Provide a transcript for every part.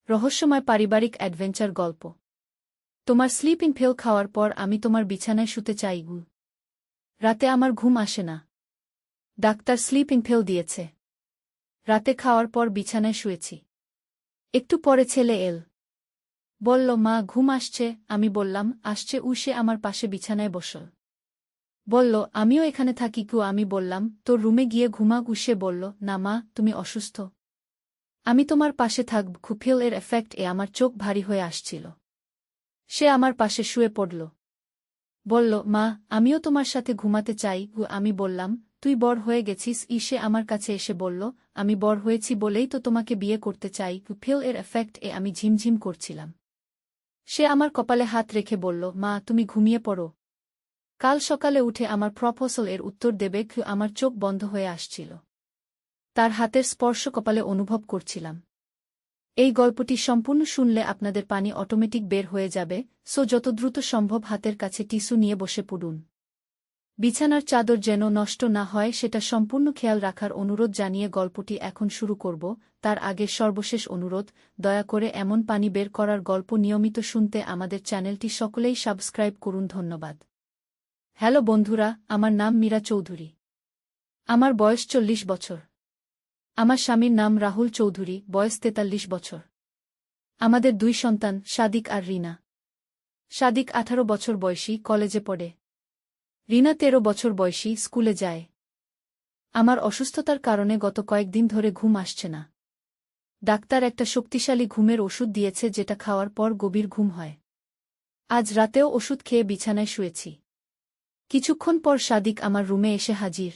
রহস্যময় পারিবারিক অ্যাডভেঞ্চার গল্প। তোমার স্লিপিং পিল খাওয়ার পর আমি তোমার বিছানায় শুতে চাই। রাতে আমার ঘুম আসে না। ডাক্তার স্লিপিং পিল দিয়েছে। রাতে খাওয়ার পর বিছানায় শুয়েছি। একটু পরে ছেলে এল। বলল, মা ঘুম আসছে। আমি বললাম, আসছে। সে আমার পাশে বিছানায় বসল। বলল, আমিও এখানে থাকি। আমি বললাম, তোর রুমে গিয়ে ঘুমাক। সে বলল, না মা, তুমি অসুস্থ। আমি তোমার পাশে থাকব। পিল এর এফেক্ট আমার চোখ ভারী হয়ে আসছিল। সে আমার পাশে শুয়ে পড়ল। বলল, মা, আমিও তোমার সাথে ঘুমাতে চাই। আমি বললাম, তুই বড় হয়ে গেছিস। সে আমার কাছে এসে বলল, আমি বড় হয়েছি বলেই তো তোমাকে বিয়ে করতে চাই। পিল এর এফেক্ট আমি ঝিমঝিম করছিলাম। সে আমার কপালে হাত রেখে বলল, মা, তুমি ঘুমিয়ে পড়ো। কাল সকালে উঠে আমার প্রপোজাল এর উত্তর দেবে। আমার চোখ বন্ধ হয়ে আসছিল। তার হাতের স্পর্শ কপালে অনুভব করছিলাম। এই গল্পটি সম্পূর্ণ শুনলে আপনাদের পানি অটোমেটিক বের হয়ে যাবে, সো যত দ্রুত সম্ভব হাতের কাছে টিস্যু নিয়ে বসে পড়ুন। বিছানার চাদর যেন নষ্ট না হয় সেটা সম্পূর্ণ খেয়াল রাখার অনুরোধ জানিয়ে গল্পটি এখন শুরু করব। তার আগে সর্বশেষ অনুরোধ, দয়া করে এমন পানি বের করার গল্প নিয়মিত শুনতে আমাদের চ্যানেলটি সকলেই সাবস্ক্রাইব করুন। ধন্যবাদ। হ্যালো বন্ধুরা, আমার নাম মীরা চৌধুরী। আমার বয়স 40 বছর। আমার স্বামীর নাম রাহুল চৌধুরী, বয়স 43 বছর। আমাদের 2 সন্তান, সাদিক আর রিনা। সাদিক 18 বছর বয়সী, কলেজে পড়ে। রিনা 13 বছর বয়সী, স্কুলে যায়। আমার অসুস্থতার কারণে গত কয়েকদিন ধরে ঘুম আসছে না। ডাক্তার একটা শক্তিশালী ঘুমের ওষুধ দিয়েছে যেটা খাওয়ার পর গভীর ঘুম হয়। আজ রাতেও ওষুধ খেয়ে বিছানায় শুয়েছি। কিছুক্ষণ পর সাদিক আমার রুমে এসে হাজির।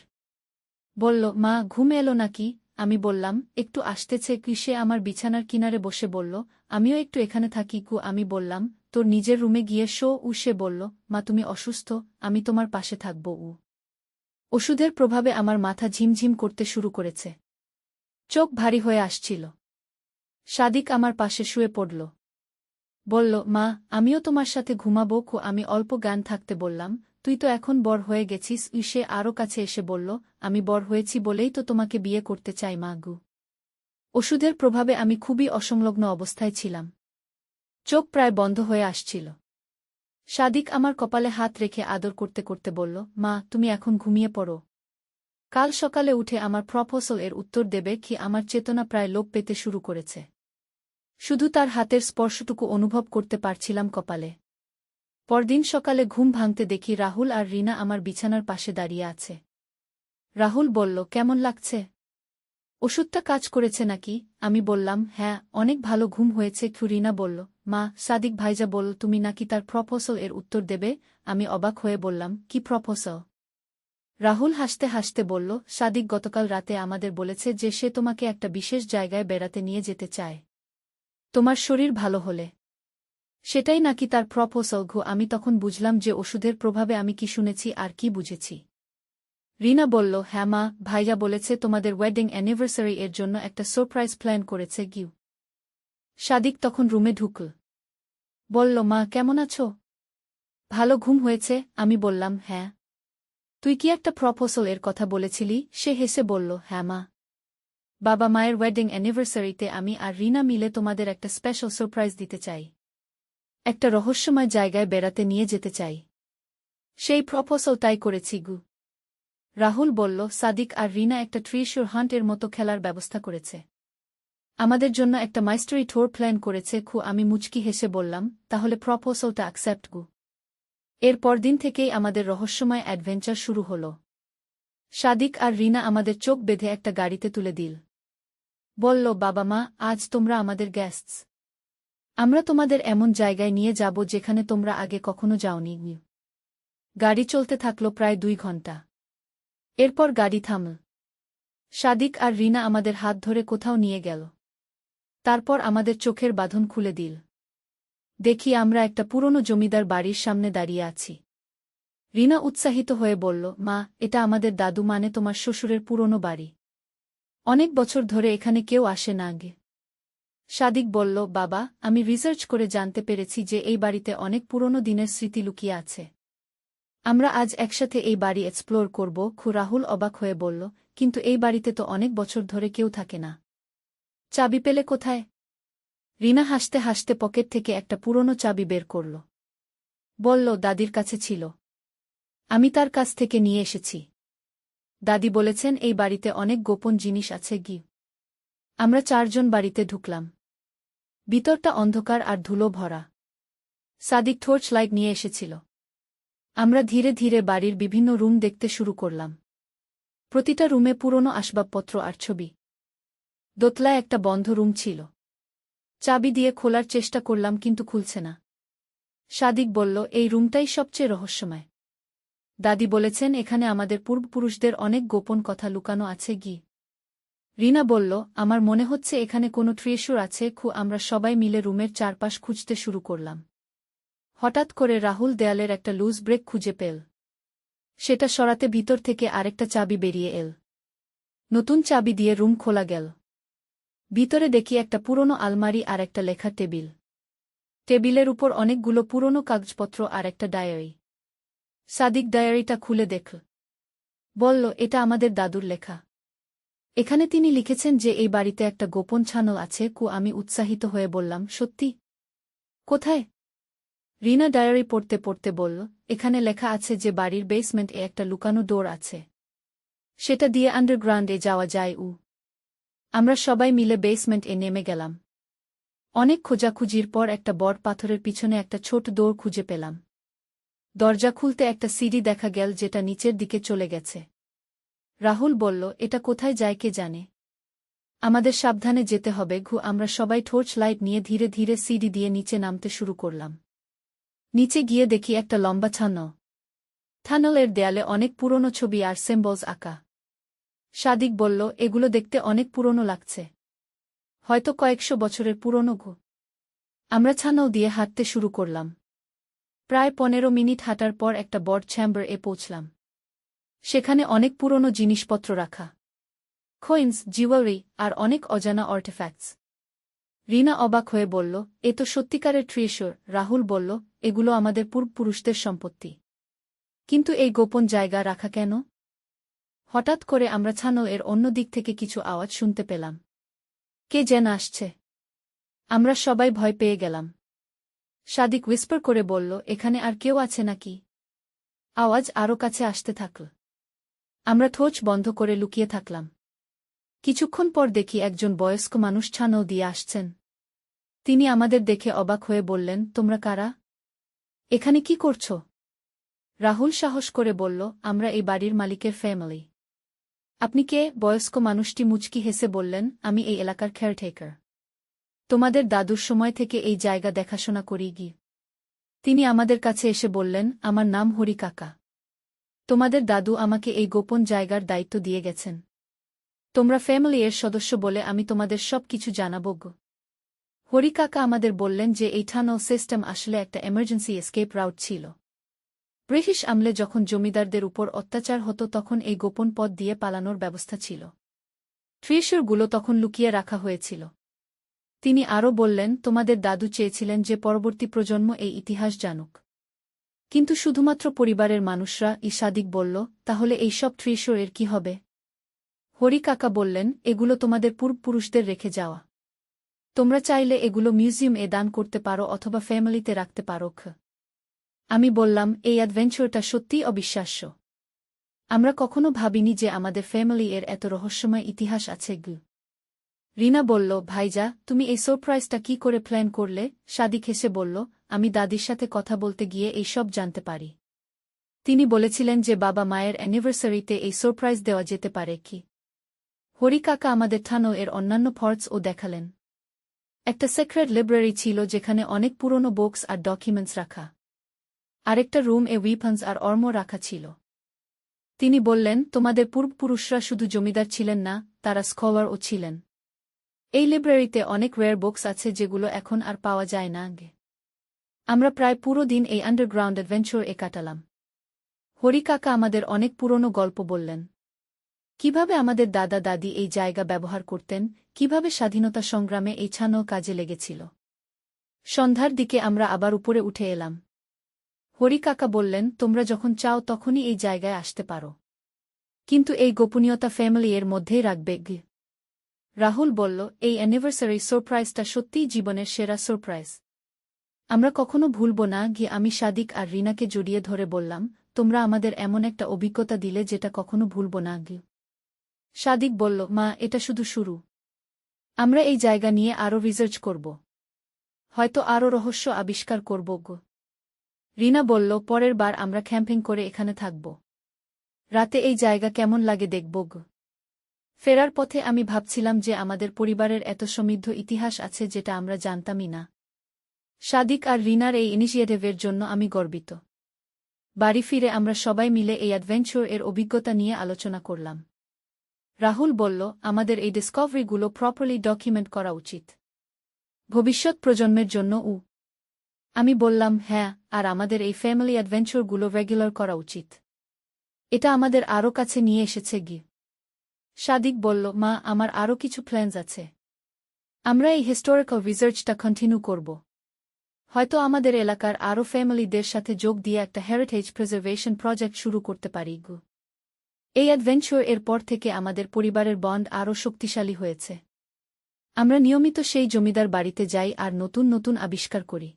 বলল, মা, ঘুম এলো নাকি? আমি বললাম, একটু আসতেছে। সে আমার বিছানার কিনারে বসে বলল, আমিও একটু এখানে থাকি। আমি বললাম, তোর নিজের রুমে গিয়ে শো। সে বলল, মা, তুমি অসুস্থ, আমি তোমার পাশে থাকব। ওষুধের প্রভাবে আমার মাথা ঝিমঝিম করতে শুরু করেছে। চোখ ভারী হয়ে আসছিল। সাদিক আমার পাশে শুয়ে পড়ল। বলল, মা, আমিও তোমার সাথে ঘুমাবো। আমি অল্প জ্ঞান থাকতে বললাম, তুই তো এখন বড় হয়ে গেছিস। সে আরও কাছে এসে বলল, আমি বড় হয়েছি বলেই তো তোমাকে বিয়ে করতে চাই মা। ওষুধের প্রভাবে আমি খুবই অসংলগ্ন অবস্থায় ছিলাম। চোখ প্রায় বন্ধ হয়ে আসছিল। সাদিক আমার কপালে হাত রেখে আদর করতে করতে বলল, মা, তুমি এখন ঘুমিয়ে পড়ো। কাল সকালে উঠে আমার প্রপোজাল এর উত্তর দেবে। আমার চেতনা প্রায় লোপ পেতে শুরু করেছে। শুধু তার হাতের স্পর্শটুকু অনুভব করতে পারছিলাম কপালে। পরদিন সকালে ঘুম ভাঙতে দেখি রাহুল আর রিনা আমার বিছানার পাশে দাঁড়িয়ে আছে। রাহুল বলল, কেমন লাগছে? ওষুধটা কাজ করেছে নাকি? আমি বললাম, হ্যাঁ, অনেক ভালো ঘুম হয়েছে। রিনা বলল, মা, সাদিক ভাইজা বলল তুমি নাকি তার প্রপোজাল এর উত্তর দেবে। আমি অবাক হয়ে বললাম, কি প্রপোজাল? রাহুল হাসতে হাসতে বলল, সাদিক গতকাল রাতে আমাদের বলেছে যে সে তোমাকে একটা বিশেষ জায়গায় বেড়াতে নিয়ে যেতে চায়। তোমার শরীর ভালো হলে। সেটাই নাকি তার প্রপোজাল। আমি তখন বুঝলাম যে ওষুধের প্রভাবে আমি কি শুনেছি আর কি বুঝেছি। রিনা বলল, হ্যাঁ মা, ভাইয়া বলেছে তোমাদের ওয়েডিং অ্যানিভার্সারি এর জন্য একটা সারপ্রাইজ প্ল্যান করেছে। সাদিক তখন রুমে ঢুকল। বলল, মা, কেমন আছো? ভালো ঘুম হয়েছে? আমি বললাম, হ্যাঁ। তুই কি একটা প্রপোজাল এর কথা বলেছিলি? সে হেসে বলল, হ্যাঁ মা। বাবা মায়ের ওয়েডিং অ্যানিভার্সারিতে আমি আর রিনা মিলে তোমাদের একটা স্পেশাল সারপ্রাইজ দিতে চাই। একটা রহস্যময় জায়গায় বেড়াতে নিয়ে যেতে চাই। সেই প্রপোজালটাই করেছি। রাহুল বলল, সাদিক আর রিনা একটা ট্রেজার হান্ট এর মতো খেলার ব্যবস্থা করেছে। আমাদের জন্য একটা মাইস্টারি ট্যুর প্ল্যান করেছে। আমি মুচকি হেসে বললাম, তাহলে প্রপোজালটা অ্যাকসেপ্ট। এর পরদিন থেকেই আমাদের রহস্যময় অ্যাডভেঞ্চার শুরু হল। সাদিক আর রিনা আমাদের চোখ বেঁধে একটা গাড়িতে তুলে দিল। বলল, বাবা মা, আজ তোমরা আমাদের গেস্টস। আমরা তোমাদের এমন জায়গায় নিয়ে যাব যেখানে তোমরা আগে কখনো যাওনি। গাড়ি চলতে থাকল প্রায় 2 ঘন্টা। এরপর গাড়ি থামল। সাদিক আর রিনা আমাদের হাত ধরে কোথাও নিয়ে গেল। তারপর আমাদের চোখের বাঁধন খুলে দিল। দেখি আমরা একটা পুরনো জমিদার বাড়ির সামনে দাঁড়িয়ে আছি। রিনা উৎসাহিত হয়ে বলল, মা, এটা আমাদের দাদু মানে তোমার শ্বশুরের পুরনো বাড়ি। অনেক বছর ধরে এখানে কেউ আসে না আগে। সাদিক বলল, বাবা, আমি রিসার্চ করে জানতে পেরেছি যে এই বাড়িতে অনেক পুরনো দিনের স্মৃতি লুকিয়ে আছে। আমরা আজ একসাথে এই বাড়ি এক্সপ্লোর করব। রাহুল অবাক হয়ে বলল, কিন্তু এই বাড়িতে তো অনেক বছর ধরে কেউ থাকে না। চাবি পেলে কোথায়? রিনা হাসতে হাসতে পকেট থেকে একটা পুরনো চাবি বের করল। বলল, দাদির কাছে ছিল। আমি তার কাছ থেকে নিয়ে এসেছি। দাদি বলেছেন এই বাড়িতে অনেক গোপন জিনিস আছে গি। আমরা 4 জন বাড়িতে ঢুকলাম। ভিতরটা অন্ধকার আর ধুলো ভরা। সাদিক টর্চ লাইট নিয়ে এসেছিল। আমরা ধীরে ধীরে বাড়ির বিভিন্ন রুম দেখতে শুরু করলাম। প্রতিটা রুমে পুরনো আসবাবপত্র আর ছবি। দোতলায় একটা বন্ধ রুম ছিল। চাবি দিয়ে খোলার চেষ্টা করলাম কিন্তু খুলছে না। সাদিক বলল, এই রুমটাই সবচেয়ে রহস্যময়। দাদি বলেছেন এখানে আমাদের পূর্বপুরুষদের অনেক গোপন কথা লুকানো আছে গি। রিনা বলল, আমার মনে হচ্ছে এখানে কোনো ট্রেজার আছে। আমরা সবাই মিলে রুমের চারপাশ খুঁজতে শুরু করলাম। হঠাৎ করে রাহুল দেয়ালের একটা লুজ ব্রেক খুঁজে পেল। সেটা সরাতে ভিতর থেকে আরেকটা চাবি বেরিয়ে এল। নতুন চাবি দিয়ে রুম খোলা গেল। ভিতরে দেখি একটা পুরনো আলমারি আর একটা লেখার টেবিল। টেবিলের উপর অনেকগুলো পুরনো কাগজপত্র আর একটা ডায়েরি। সাদিক ডায়েরিটা খুলে দেখল। বলল, এটা আমাদের দাদুর লেখা। এখানে তিনি লিখেছেন যে এই বাড়িতে একটা গোপন ছানল আছে। আমি উৎসাহিত হয়ে বললাম, সত্যি? কোথায়? রিনা ডায়েরি পড়তে পড়তে বলল, এখানে লেখা আছে যে বাড়ির বেসমেন্টে একটা লুকানো ডোর আছে। সেটা দিয়ে আন্ডারগ্রাউন্ডে যাওয়া যায়। আমরা সবাই মিলে বেসমেন্টে নেমে গেলাম। অনেক খোঁজাখুঁজির পর একটা বড় পাথরের পিছনে একটা ছোট ডোর খুঁজে পেলাম। দরজা খুলতে একটা সিঁড়ি দেখা গেল যেটা নিচের দিকে চলে গেছে। রাহুল বলল, এটা কোথায় যায় কে জানে। আমাদের সাবধানে যেতে হবে। আমরা সবাই টর্চ লাইট নিয়ে ধীরে ধীরে সিঁড়ি দিয়ে নিচে নামতে শুরু করলাম। নিচে গিয়ে দেখি একটা লম্বা ছানল। থানলের দেয়ালে অনেক পুরনো ছবি আর সিম্বলস আঁকা। সাদিক বলল, এগুলো দেখতে অনেক পুরনো লাগছে। হয়তো কয়েকশো বছরের পুরনো। আমরা ছানল দিয়ে হাঁটতে শুরু করলাম। প্রায় 15 মিনিট হাঁটার পর একটা বড় চেম্বার এ পৌঁছলাম। সেখানে অনেক পুরনো জিনিসপত্র রাখা। কয়েন্স, জুয়েলারি আর অনেক অজানা আর্টিফ্যাক্টস। রিনা অবাক হয়ে বলল, এ তো সত্যিকারের ট্রেজার। রাহুল বলল, এগুলো আমাদের পূর্বপুরুষদের সম্পত্তি। কিন্তু এই গোপন জায়গা রাখা কেন? হঠাৎ করে আমরা ছানল এর অন্য দিক থেকে কিছু আওয়াজ শুনতে পেলাম। কে যেন আসছে। আমরা সবাই ভয় পেয়ে গেলাম। সাদিক হুইসপার করে বলল, এখানে আর কেউ আছে নাকি? আওয়াজ আরও কাছে আসতে থাকল। আমরা টর্চ বন্ধ করে লুকিয়ে থাকলাম। কিছুক্ষণ পর দেখি একজন বয়স্ক মানুষ ছানল দিয়ে আসছেন। তিনি আমাদের দেখে অবাক হয়ে বললেন, তোমরা কারা? এখানে কি করছ? রাহুল সাহস করে বলল, আমরা এই বাড়ির মালিকের ফ্যামিলি। আপনি কে? বয়স্ক মানুষটি মুচকি হেসে বললেন, আমি এই এলাকার কেয়ারটেকার। তোমাদের দাদুর সময় থেকে এই জায়গা দেখাশোনা করি গি। তিনি আমাদের কাছে এসে বললেন, আমার নাম হরি কাকা। তোমাদের দাদু আমাকে এই গোপন জায়গার দায়িত্ব দিয়ে গেছেন। তোমরা ফ্যামিলি এর সদস্য বলে আমি তোমাদের সব কিছু জানাব গো। হরি কাকা আমাদের বললেন যে এই টানেল সিস্টেম আসলে একটা এমার্জেন্সি এসকেপ রাউট ছিল। ব্রিটিশ আমলে যখন জমিদারদের উপর অত্যাচার হতো তখন এই গোপন পথ দিয়ে পালানোর ব্যবস্থা ছিল। ট্রেজারগুলো তখন লুকিয়ে রাখা হয়েছিল। তিনি আরও বললেন, তোমাদের দাদু চেয়েছিলেন যে পরবর্তী প্রজন্ম এই ইতিহাস জানুক। কিন্তু শুধুমাত্র পরিবারের মানুষরা। সাদিক বলল, তাহলে এই সব ট্রেজার এর কি হবে? হরি কাকা বললেন, এগুলো তোমাদের পূর্বপুরুষদের রেখে যাওয়া। তোমরা চাইলে এগুলো মিউজিয়াম এ দান করতে পারো অথবা ফ্যামিলিতে রাখতে পারো। আমি বললাম, এই অ্যাডভেঞ্চারটা সত্যিই অবিশ্বাস্য। আমরা কখনো ভাবিনি যে আমাদের ফ্যামিলি এর এত রহস্যময় ইতিহাস আছে। রিনা বলল, ভাইজা, তুমি এই সারপ্রাইজটা কি করে প্ল্যান করলে? সাদিক হেসে বলল, আমি দাদির সাথে কথা বলতে গিয়ে এই সব জানতে পারি। তিনি বলেছিলেন যে বাবা মায়ের অ্যানিভার্সারিতে এই সারপ্রাইজ দেওয়া যেতে পারে কি। হরি কাকা আমাদের টানেল এর অন্যান্য পার্টসও দেখালেন। একটা সিক্রেট লাইব্রেরি ছিল যেখানে অনেক পুরনো বুকস আর ডকুমেন্টস রাখা। আরেকটা রুম এ উইপন্স আর আর্মর রাখা ছিল। তিনি বললেন, তোমাদের পূর্বপুরুষরা শুধু জমিদার ছিলেন না, তারা স্কলারও ছিলেন। এই লাইব্রেরিতে অনেক রেয়ার বুকস আছে যেগুলো এখন আর পাওয়া যায় না। আমরা প্রায় পুরো দিন এই আন্ডারগ্রাউন্ড অ্যাডভেঞ্চার এ কাটালাম। হরি কাকা আমাদের অনেক পুরনো গল্প বললেন। কিভাবে আমাদের দাদা দাদি এই জায়গা ব্যবহার করতেন, কিভাবে স্বাধীনতা সংগ্রামে এই ছানল কাজে লেগেছিল। সন্ধ্যার দিকে আমরা আবার উপরে উঠে এলাম। হরি কাকা বললেন, তোমরা যখন চাও তখনই এই জায়গায় আসতে পারো। কিন্তু এই গোপনীয়তা ফ্যামিলি এর মধ্যেই রাখবে। রাহুল বলল, এই অ্যানিভার্সারি সারপ্রাইজটা সত্যিই জীবনের সেরা সারপ্রাইজ। আমরা কখনো ভুলব না। আমি সাদিক আর রিনাকে জড়িয়ে ধরে বললাম, তোমরা আমাদের এমন একটা অভিজ্ঞতা দিলে যেটা কখনো ভুলব না। সাদিক বলল, মা, এটা শুধু শুরু। আমরা এই জায়গা নিয়ে আরও রিসার্চ করব। হয়তো আরও রহস্য আবিষ্কার করব। রিনা বলল, পরের বার আমরা ক্যাম্পিং করে এখানে থাকব। রাতে এই জায়গা কেমন লাগে দেখব। ফেরার পথে আমি ভাবছিলাম যে আমাদের পরিবারের এত সমৃদ্ধ ইতিহাস আছে যেটা আমরা জানতামই না। সাদিক আর রিনার এই ইনিশিয়েটিভের জন্য আমি গর্বিত। বাড়ি ফিরে আমরা সবাই মিলে এই অ্যাডভেঞ্চার এর অভিজ্ঞতা নিয়ে আলোচনা করলাম। রাহুল বলল, আমাদের এই ডিসকভারিগুলো প্রপারলি ডকুমেন্ট করা উচিত, ভবিষ্যৎ প্রজন্মের জন্য। আমি বললাম, হ্যাঁ, আর আমাদের এই ফ্যামিলি অ্যাডভেঞ্চারগুলো রেগুলার করা উচিত। এটা আমাদের আরও কাছে নিয়ে এসেছে। সাদিক বলল, মা, আমার আরও কিছু প্ল্যানস আছে। আমরা এই হিস্টোরিক্যাল রিসার্চটা কন্টিনিউ করব। হয়তো আমাদের এলাকার আরও ফ্যামিলিদের সাথে যোগ দিয়ে একটা হেরিটেজ প্রিজার্ভেশন প্রজেক্ট শুরু করতে পারি। এই অ্যাডভেঞ্চার এর পর থেকে আমাদের পরিবারের বন্ড আরও শক্তিশালী হয়েছে। আমরা নিয়মিত সেই জমিদার বাড়িতে যাই আর নতুন নতুন আবিষ্কার করি।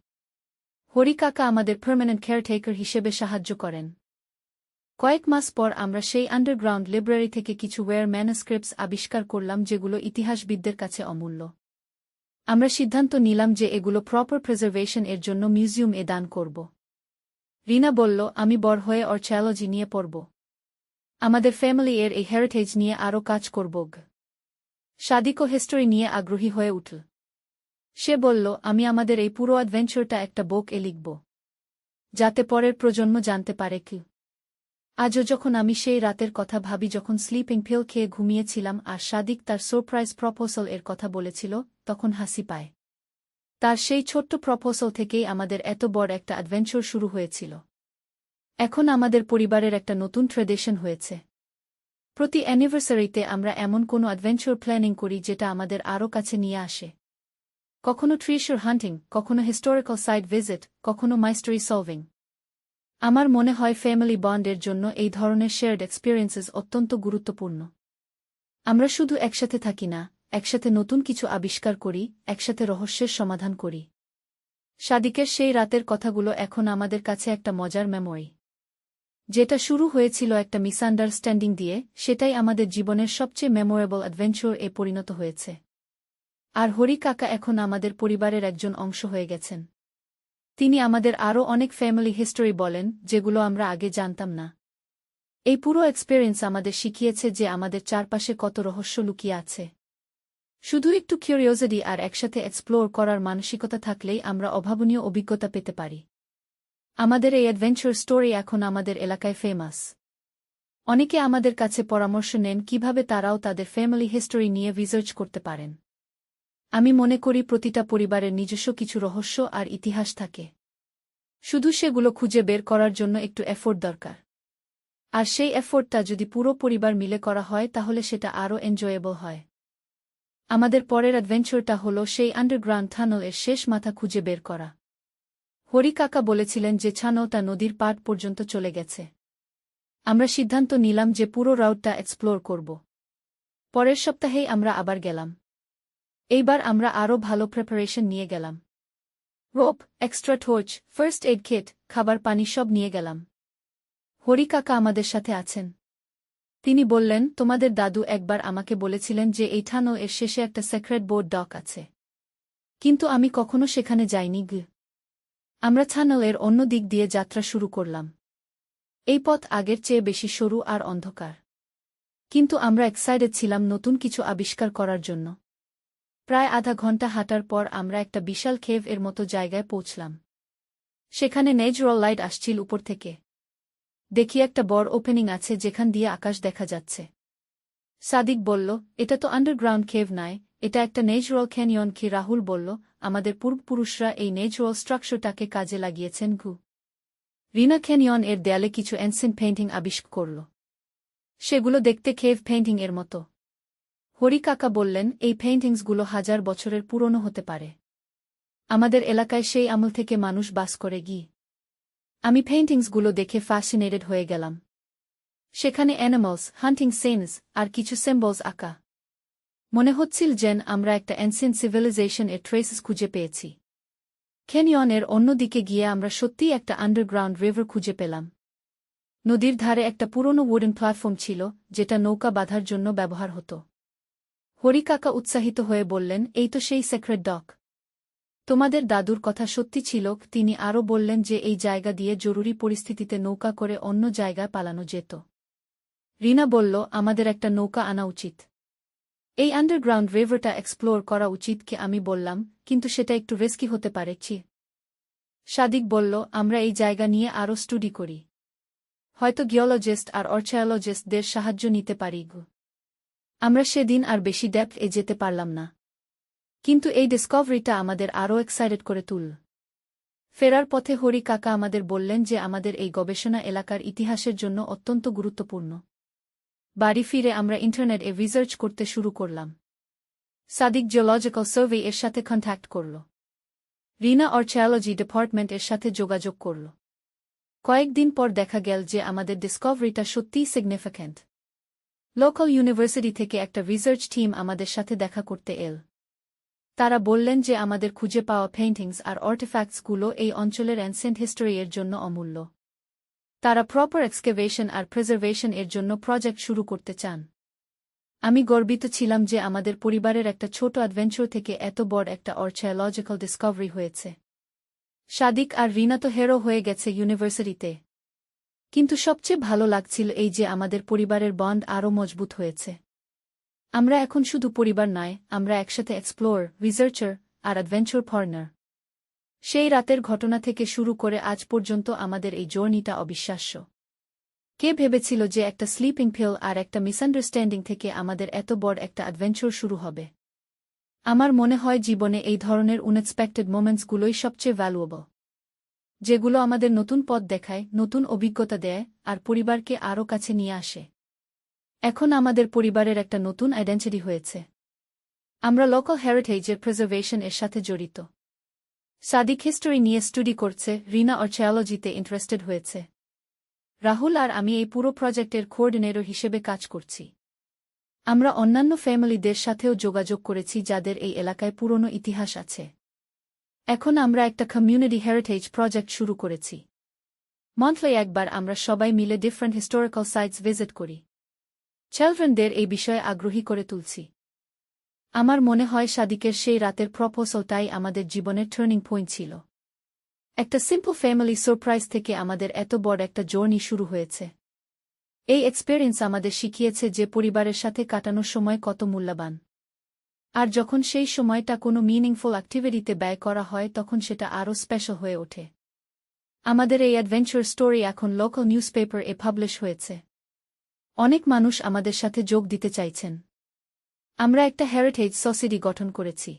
হরি কাকা আমাদের পার্মানেন্ট কেয়ারটেকার হিসেবে সাহায্য করেন। কয়েক মাস পর আমরা সেই আন্ডারগ্রাউন্ড লাইব্রেরি থেকে কিছু ওয়্যার ম্যানুস্ক্রিপ্টস আবিষ্কার করলাম যেগুলো ইতিহাসবিদদের কাছে অমূল্য। আমরা সিদ্ধান্ত নিলাম যে এগুলো প্রপার প্রিজার্ভেশন এর জন্য মিউজিয়াম এ দান করব। রিনা বলল, আমি বড় হয়ে আর্চায়োলজি নিয়ে পড়ব। আমাদের ফ্যামিলি এর এই হেরিটেজ নিয়ে আরও কাজ করব। সাদিকও হিস্টোরি নিয়ে আগ্রহী হয়ে উঠল। সে বলল, আমি আমাদের এই পুরো অ্যাডভেঞ্চারটা একটা বুক এ লিখব, যাতে পরের প্রজন্ম জানতে পারে। আজও যখন আমি সেই রাতের কথা ভাবি যখন স্লিপিং পিল খেয়ে ঘুমিয়েছিলাম আর সাদিক তার সারপ্রাইজ প্রপোজাল এর কথা বলেছিল, তখন হাসি পায়। তার সেই ছোট্ট প্রপোজাল থেকেই আমাদের এত বড় একটা অ্যাডভেঞ্চার শুরু হয়েছিল। এখন আমাদের পরিবারের একটা নতুন ট্র্যাডিশন হয়েছে। প্রতি অ্যানিভার্সারিতে আমরা এমন কোনো অ্যাডভেঞ্চার প্ল্যানিং করি যেটা আমাদের আরও কাছে নিয়ে আসে। কখনো ট্রেজার হান্টিং, কখনো হিস্টোরিক্যাল সাইট ভিজিট, কখনো মাইস্টারি সলভিং। আমার মনে হয় ফ্যামিলি বন্ডের জন্য এই ধরনের শেয়ার্ড এক্সপিরিয়েন্সেস অত্যন্ত গুরুত্বপূর্ণ। আমরা শুধু একসাথে থাকি না, একসাথে নতুন কিছু আবিষ্কার করি, একসাথে রহস্যের সমাধান করি। সাদিকের সেই রাতের কথাগুলো এখন আমাদের কাছে একটা মজার মেমোরি। যেটা শুরু হয়েছিল একটা মিসআন্ডারস্ট্যান্ডিং দিয়ে, সেটাই আমাদের জীবনের সবচেয়ে মেমোরেবল অ্যাডভেঞ্চার এ পরিণত হয়েছে। আর হরি কাকা এখন আমাদের পরিবারের একজন অংশ হয়ে গেছেন। তিনি আমাদের আরও অনেক ফ্যামিলি হিস্টোরি বলেন, যেগুলো আমরা আগে জানতাম না। এই পুরো এক্সপেরিয়েন্স আমাদের শিখিয়েছে যে আমাদের চারপাশে কত রহস্য লুকিয়ে আছে। শুধু একটু কিউরিওসিটি আর একসাথে এক্সপ্লোর করার মানসিকতা থাকলেই আমরা অভাবনীয় অভিজ্ঞতা পেতে পারি। আমাদের এই অ্যাডভেঞ্চার স্টোরি এখন আমাদের এলাকায় ফেমাস। অনেকে আমাদের কাছে পরামর্শ নেন কিভাবে তারাও তাদের ফ্যামিলি হিস্টোরি নিয়ে রিসার্চ করতে পারেন। আমি মনে করি প্রতিটা পরিবারের নিজস্ব কিছু রহস্য আর ইতিহাস থাকে। শুধু সেগুলো খুঁজে বের করার জন্য একটু এফোর্ট দরকার। আর সেই এফোর্টটা যদি পুরো পরিবার মিলে করা হয় তাহলে সেটা আরও এনজয়েবল হয়। আমাদের পরের অ্যাডভেঞ্চারটা হলো সেই আন্ডারগ্রাউন্ড টানেল এর শেষ মাথা খুঁজে বের করা। হরি কাকা বলেছিলেন যে ছানোটা নদীর পাড় পর্যন্ত চলে গেছে। আমরা সিদ্ধান্ত নিলাম যে পুরো রাউটটা এক্সপ্লোর করব। পরের সপ্তাহেই আমরা আবার গেলাম। এইবার আমরা আরও ভালো প্রিপারেশন নিয়ে গেলাম। Rope, extra torch, first aid kit, খাবার পানি সব নিয়ে গেলাম। হরি কাকা আমাদের সাথে আছেন। তিনি বললেন, তোমাদের দাদু একবার আমাকে বলেছিলেন যে এই টানেল এর শেষে একটা সিক্রেট বোট ডক আছে। কিন্তু আমি কখনো সেখানে যাইনি। আমরা টানেল এর অন্য দিক দিয়ে যাত্রা শুরু করলাম। এই পথ আগের চেয়ে বেশি সরু আর অন্ধকার। কিন্তু আমরা এক্সাইটেড ছিলাম নতুন কিছু আবিষ্কার করার জন্য। প্রায় আধা ঘন্টা হাঁটার পর আমরা একটা বিশাল কেভ এর মতো জায়গায় পৌঁছলাম। সেখানে ন্যাচারাল লাইট আসছিল উপর থেকে। দেখি একটা বড় ওপেনিং আছে যেখান দিয়ে আকাশ দেখা যাচ্ছে। সাদিক বলল, এটা তো আন্ডারগ্রাউন্ড কেভ নয়, এটা একটা ন্যাচারাল ক্যানিয়ন। রাহুল বলল, আমাদের পূর্বপুরুষরা এই ন্যাচারাল স্ট্রাকচারটাকে কাজে লাগিয়েছেন। রিনা ক্যানিয়ন এর দেয়ালে কিছু অ্যানসিয়েন্ট পেইন্টিং আবিষ্কার করল। সেগুলো দেখতে কেভ পেইন্টিং এর মতো। হরি কাকা বললেন, এই পেইন্টিংসগুলো 1000 বছরের পুরনো হতে পারে। আমাদের এলাকায় সেই আমল থেকে মানুষ বাস করে। আমি পেইন্টিংসগুলো দেখে ফ্যাসিনেটেড হয়ে গেলাম। সেখানে অ্যানিমালস, হান্টিং সিনস আর কিছু সিম্বলস আঁকা। মনে হচ্ছিল যেন আমরা একটা অ্যানসিয়েন্ট সিভিলাইজেশন এর ট্রেসেস খুঁজে পেয়েছি। ক্যানিয়নের অন্য দিকে গিয়ে আমরা সত্যিই একটা আন্ডারগ্রাউন্ড রিভার খুঁজে পেলাম। নদীর ধারে একটা পুরনো উডেন প্ল্যাটফর্ম ছিল, যেটা নৌকা বাঁধার জন্য ব্যবহার হতো। হরিকাকা উৎসাহিত হয়ে বললেন, এই তো সেই সেক্রেট ডক। তোমাদের দাদুর কথা সত্যি ছিল। তিনি আরও বললেন যে এই জায়গা দিয়ে জরুরি পরিস্থিতিতে নৌকা করে অন্য জায়গায় পালানো যেত। রিনা বলল, আমাদের একটা নৌকা আনা উচিত। এই আন্ডারগ্রাউন্ড রিভারটা এক্সপ্লোর করা উচিত। কি আমি বললাম, কিন্তু সেটা একটু রিস্কি হতে পারে। সাদিক বলল, আমরা এই জায়গা নিয়ে আরও স্টাডি করি। হয়তো জিওলজিস্ট আর আর্চায়োলজিস্টদের সাহায্য নিতে পারি। আমরা সেদিন আর বেশি ডেপথ যেতে পারলাম না, কিন্তু এই ডিসকভারিটা আমাদের আরও এক্সাইটেড করে তুলল। ফেরার পথে হরি কাকা আমাদের বললেন যে আমাদের এই গবেষণা এলাকার ইতিহাসের জন্য অত্যন্ত গুরুত্বপূর্ণ। বাড়ি ফিরে আমরা ইন্টারনেটে রিসার্চ করতে শুরু করলাম। সাদিক জিওলজিক্যাল সার্ভে এর সাথে কন্ট্যাক্ট করল। রিনা আর্চায়োলজি ডিপার্টমেন্ট এর সাথে যোগাযোগ করল। কয়েকদিন পর দেখা গেল যে আমাদের ডিসকভারিটা সত্যিই সিগনিফিক্যান্ট। লোকাল ইউনিভার্সিটি থেকে একটা রিসার্চ টিম আমাদের সাথে দেখা করতে এল। তারা বললেন যে আমাদের খুঁজে পাওয়া পেইন্টিংস আর আর্টিফ্যাক্টসগুলো এই অঞ্চলের অ্যানসিয়েন্ট হিস্টোরি এর জন্য অমূল্য। তারা প্রপার এক্সকেভেশন আর প্রিজার্ভেশন এর জন্য প্রজেক্ট শুরু করতে চান। আমি গর্বিত ছিলাম যে আমাদের পরিবারের একটা ছোট অ্যাডভেঞ্চার থেকে এত বড় একটা আর্চায়োলজিক্যাল ডিসকভারি হয়েছে। সাদিক আর রিনা তো হেরো হয়ে গেছে ইউনিভার্সিটিতে, কিন্তু সবচেয়ে ভালো লাগছিল এই যে আমাদের পরিবারের বন্ড আরও মজবুত হয়েছে। আমরা এখন শুধু পরিবার নয়, আমরা একসাথে এক্সপ্লোর, রিসার্চার আর অ্যাডভেঞ্চার পার্টনার। সেই রাতের ঘটনা থেকে শুরু করে আজ পর্যন্ত আমাদের এই জার্নিটা অবিশ্বাস্য। কে ভেবেছিল যে একটা স্লিপিং পিল আর একটা মিসআন্ডারস্ট্যান্ডিং থেকে আমাদের এত বড় একটা অ্যাডভেঞ্চার শুরু হবে। আমার মনে হয় জীবনে এই ধরনের আনএক্সপেক্টেড মোমেন্টসগুলোই সবচেয়ে ভ্যালুয়েবল, যেগুলো আমাদের নতুন পথ দেখায়, নতুন অভিজ্ঞতা দেয় আর পরিবারকে আরও কাছে নিয়ে আসে। এখন আমাদের পরিবারের একটা নতুন আইডেন্টিটি হয়েছে। আমরা লোকাল হেরিটেজের প্রিজার্ভেশন এর সাথে জড়িত। সাদিক হিস্টোরি নিয়ে স্টাডি করছে, রিনা আর্চায়োলজিতে ইন্টারেস্টেড হয়েছে। রাহুল আর আমি এই পুরো প্রজেক্টের কোঅর্ডিনেটর হিসেবে কাজ করছি। আমরা অন্যান্য ফ্যামিলিদের সাথেও যোগাযোগ করেছি যাদের এই এলাকায় পুরনো ইতিহাস আছে। এখন আমরা একটা কমিউনিটি হেরিটেজ প্রজেক্ট শুরু করেছি। মন্থলি একবার আমরা সবাই মিলে ডিফারেন্ট হিস্টোরিক্যাল সাইটস ভিজিট করি। চিলড্রেনদের এই বিষয়ে আগ্রহী করে তুলছি। আমার মনে হয় সাদিকের সেই রাতের প্রপোজালটাই আমাদের জীবনের টার্নিং পয়েন্ট ছিল। একটা সিম্পল ফ্যামিলি সারপ্রাইজ থেকে আমাদের এত বড় একটা জার্নি শুরু হয়েছে। এই এক্সপেরিয়েন্স আমাদের শিখিয়েছে যে পরিবারের সাথে কাটানো সময় কত মূল্যবান। আর যখন সেই সময়টা কোনো মিনিংফুল অ্যাক্টিভিটিতে ব্যয় করা হয় তখন সেটা আরও স্পেশাল হয়ে ওঠে। আমাদের এই অ্যাডভেঞ্চার স্টোরি এখন লোকাল নিউজপেপার এ পাবলিশ হয়েছে। অনেক মানুষ আমাদের সাথে যোগ দিতে চাইছেন। আমরা একটা হেরিটেজ সোসাইটি গঠন করেছি।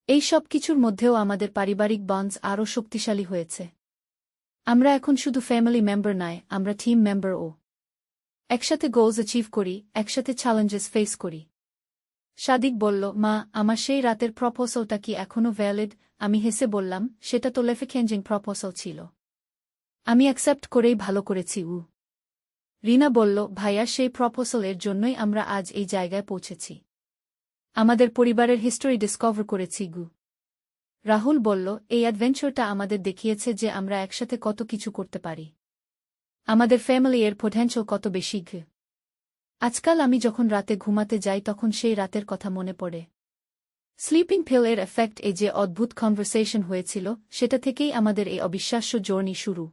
এই সব কিছুর মধ্যেও আমাদের পারিবারিক বন্ডস আরও শক্তিশালী হয়েছে। আমরা এখন শুধু ফ্যামিলি মেম্বার নয়, আমরা টিম মেম্বারও। একসাথে গোলস অ্যাচিভ করি, একসাথে চ্যালেঞ্জেস ফেস করি। সাদিক বলল, মা, আমার সেই রাতের প্রপোজালটা কি এখনও ভ্যালিড? আমি হেসে বললাম, সেটা তো লাইফ চেঞ্জিং প্রপোজাল ছিল। আমি অ্যাকসেপ্ট করেই ভালো করেছি। রিনা বলল, ভাইয়া, সেই প্রপোজালের জন্যই আমরা আজ এই জায়গায় পৌঁছেছি। আমাদের পরিবারের হিস্টোরি ডিসকভার করেছি। রাহুল বলল, এই অ্যাডভেঞ্চারটা আমাদের দেখিয়েছে যে আমরা একসাথে কত কিছু করতে পারি। আমাদের ফ্যামিলি এর পটেনশিয়াল কত বেশি। আজকাল আমি যখন রাতে ঘুমাতে যাই তখন সেই রাতের কথা মনে পড়ে। স্লিপিং পিল এর এফেক্ট, এই যে অদ্ভুত কনভারসেশন হয়েছিল, সেটা থেকেই আমাদের এই অবিশ্বাস্য জার্নি শুরু।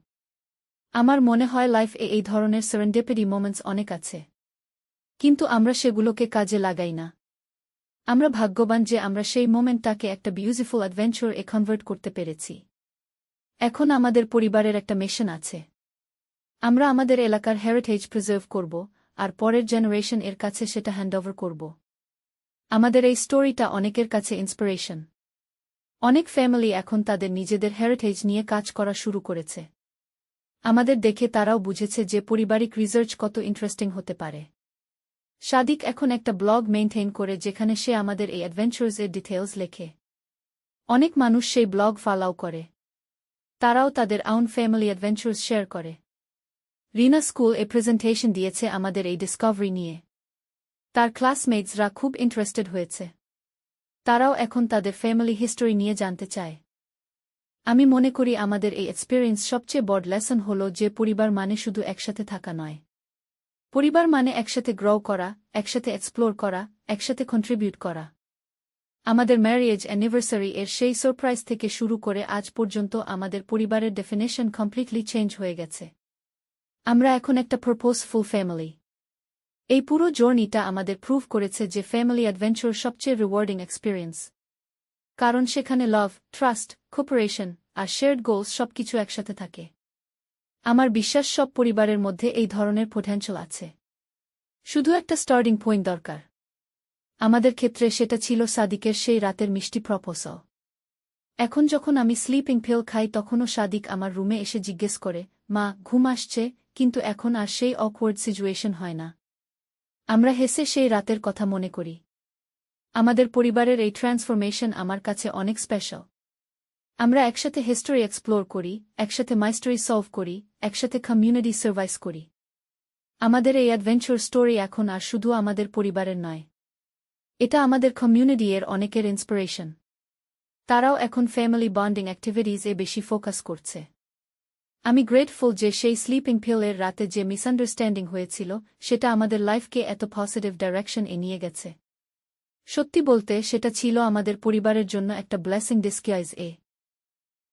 আমার মনে হয় লাইফে এই ধরনের সেরেন্ডিপিটি মোমেন্টস অনেক আছে, কিন্তু আমরা সেগুলোকে কাজে লাগাই না। আমরা ভাগ্যবান যে আমরা সেই মোমেন্টটাকে একটা বিউটিফুল অ্যাডভেঞ্চার এ কনভার্ট করতে পেরেছি। এখন আমাদের পরিবারের একটা মিশন আছে। আমরা আমাদের এলাকার হেরিটেজ প্রিজার্ভ করব আর পরের জেনারেশন এর কাছে সেটা হ্যান্ডওভার করব। আমাদের এই স্টোরিটা অনেকের কাছে ইন্সপিরেশন। অনেক ফ্যামিলি এখন তাদের নিজেদের হেরিটেজ নিয়ে কাজ করা শুরু করেছে। আমাদের দেখে তারাও বুঝেছে যে পারিবারিক রিসার্চ কত ইন্টারেস্টিং হতে পারে। সাদিক এখন একটা ব্লগ মেইনটেইন করে যেখানে সে আমাদের এই অ্যাডভেঞ্চার্স এর ডিটেইলস লেখে। অনেক মানুষ সেই ব্লগ ফলো করে। তারাও তাদের আউন ফ্যামিলি অ্যাডভেঞ্চার্স শেয়ার করে। রিনা স্কুল এ প্রেজেন্টেশন দিয়েছে আমাদের এই ডিসকভারি নিয়ে। তার ক্লাসমেটসরা খুব ইন্টারেস্টেড হয়েছে। তারাও এখন তাদের ফ্যামিলি হিস্টোরি নিয়ে জানতে চায়। আমি মনে করি আমাদের এই এক্সপেরিয়েন্স সবচেয়ে বড় লেসন হল যে পরিবার মানে শুধু একসাথে থাকা নয়। পরিবার মানে একসাথে গ্রো করা, একসাথে এক্সপ্লোর করা, একসাথে কন্ট্রিবিউট করা। আমাদের ম্যারেজ অ্যানিভার্সারি এর সেই সারপ্রাইজ থেকে শুরু করে আজ পর্যন্ত আমাদের পরিবারের ডেফিনেশন কমপ্লিটলি চেঞ্জ হয়ে গেছে। আমরা এখন একটা পারপোজফুল ফ্যামিলি। এই পুরো জার্নিটা আমাদের প্রুভ করেছে যে ফ্যামিলি অ্যাডভেঞ্চার সবচেয়ে রিওয়ার্ডিং এক্সপেরিয়েন্স। কারণ সেখানে লাভ, ট্রাস্ট, কোঅপারেশন আর শেয়ার্ড গোলস সবকিছু একসাথে থাকে। আমার বিশ্বাস সব পরিবারের মধ্যে এই ধরনের পোটেনশিয়াল আছে। শুধু একটা স্টার্টিং পয়েন্ট দরকার। আমাদের ক্ষেত্রে সেটা ছিল সাদিকের সেই রাতের মিষ্টি প্রপোজাল। এখন যখন আমি স্লিপিং পিল খাই তখনও সাদিক আমার রুমে এসে জিজ্ঞেস করে, মা, ঘুম আসছে? কিন্তু এখন আর সেই অকওয়ার্ড সিচুয়েশন হয় না। আমরা হেসে সেই রাতের কথা মনে করি। আমাদের পরিবারের এই ট্রান্সফরমেশন আমার কাছে অনেক স্পেশাল। আমরা একসাথে হিস্টোরি এক্সপ্লোর করি, একসাথে মাইস্ট্রি সলভ করি, একসাথে কমিউনিটি সার্ভাইস করি। আমাদের এই অ্যাডভেঞ্চার স্টোরি এখন আর শুধু আমাদের পরিবারের নয়। এটা আমাদের কমিউনিটি এর অনেকের ইন্সপিরেশন। তারাও এখন ফ্যামিলি বন্ডিং অ্যাক্টিভিটিজ এ বেশি ফোকাস করছে। আমি গ্রেটফুল যে সেই স্লিপিং পিল এর রাতে যে মিসআন্ডারস্ট্যান্ডিং হয়েছিল সেটা আমাদের লাইফকে এত পজিটিভ ডাইরেকশন এ নিয়ে গেছে। সত্যি বলতে সেটা ছিল আমাদের পরিবারের জন্য একটা ব্লেসিং ডিসগাইজ।